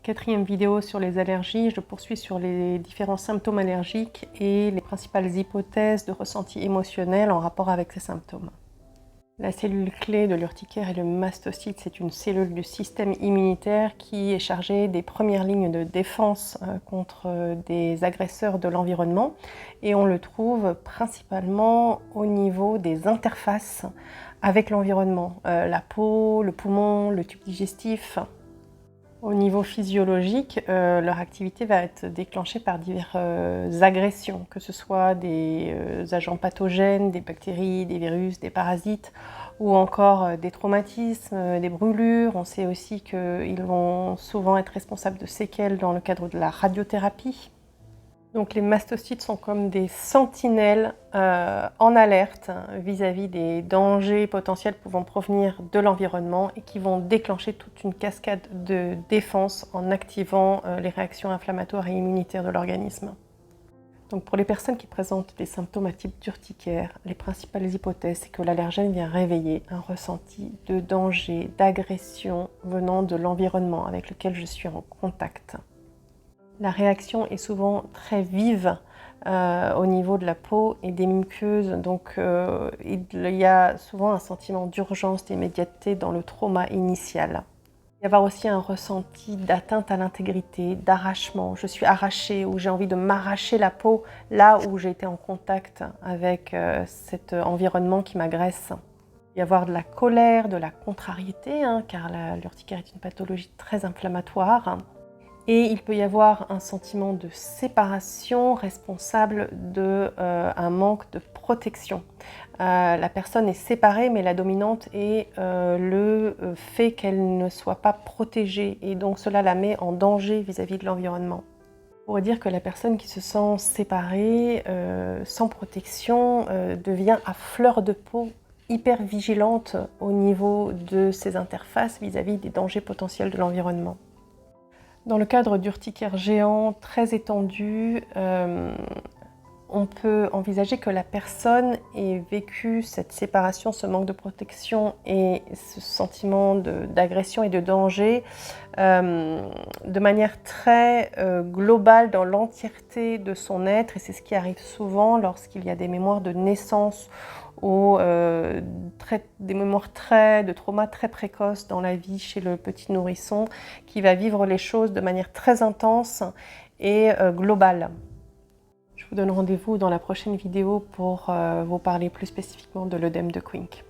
Quatrième vidéo sur les allergies, je poursuis sur les différents symptômes allergiques et les principales hypothèses de ressenti émotionnel en rapport avec ces symptômes. La cellule clé de l'urticaire est le mastocyte. C'est une cellule du système immunitaire qui est chargée des premières lignes de défense contre des agresseurs de l'environnement. Et on le trouve principalement au niveau des interfaces avec l'environnement. La peau, le poumon, le tube digestif. Au niveau physiologique, leur activité va être déclenchée par diverses agressions, que ce soit des agents pathogènes, des bactéries, des virus, des parasites, ou encore des traumatismes, des brûlures. On sait aussi qu'ils vont souvent être responsables de séquelles dans le cadre de la radiothérapie. Donc les mastocytes sont comme des sentinelles en alerte vis-à-vis des dangers potentiels pouvant provenir de l'environnement et qui vont déclencher toute une cascade de défense en activant les réactions inflammatoires et immunitaires de l'organisme. Donc pour les personnes qui présentent des symptômes à type d'urticaire, les principales hypothèses, c'est que l'allergène vient réveiller un ressenti de danger, d'agression venant de l'environnement avec lequel je suis en contact. La réaction est souvent très vive au niveau de la peau et des muqueuses, donc il y a souvent un sentiment d'urgence, d'immédiateté dans le trauma initial. Il va y avoir aussi un ressenti d'atteinte à l'intégrité, d'arrachement. Je suis arrachée ou j'ai envie de m'arracher la peau là où j'ai été en contact avec cet environnement qui m'agresse. Il va y avoir de la colère, de la contrariété, car l'urticaire est une pathologie très inflammatoire. Et il peut y avoir un sentiment de séparation responsable d'un manque de protection. La personne est séparée, mais la dominante est le fait qu'elle ne soit pas protégée. Et donc cela la met en danger vis-à-vis de l'environnement. On pourrait dire que la personne qui se sent séparée, sans protection, devient à fleur de peau, hyper vigilante au niveau de ses interfaces vis-à-vis des dangers potentiels de l'environnement. Dans le cadre d'urticaire géant très étendu, on peut envisager que la personne ait vécu cette séparation, ce manque de protection et ce sentiment d'agression et de danger de manière très globale dans l'entièreté de son être. Et c'est ce qui arrive souvent lorsqu'il y a des mémoires de naissance ou des mémoires de trauma très précoces dans la vie chez le petit nourrisson qui va vivre les choses de manière très intense et globale. Je vous donne rendez-vous dans la prochaine vidéo pour vous parler plus spécifiquement de l'œdème de Quincke.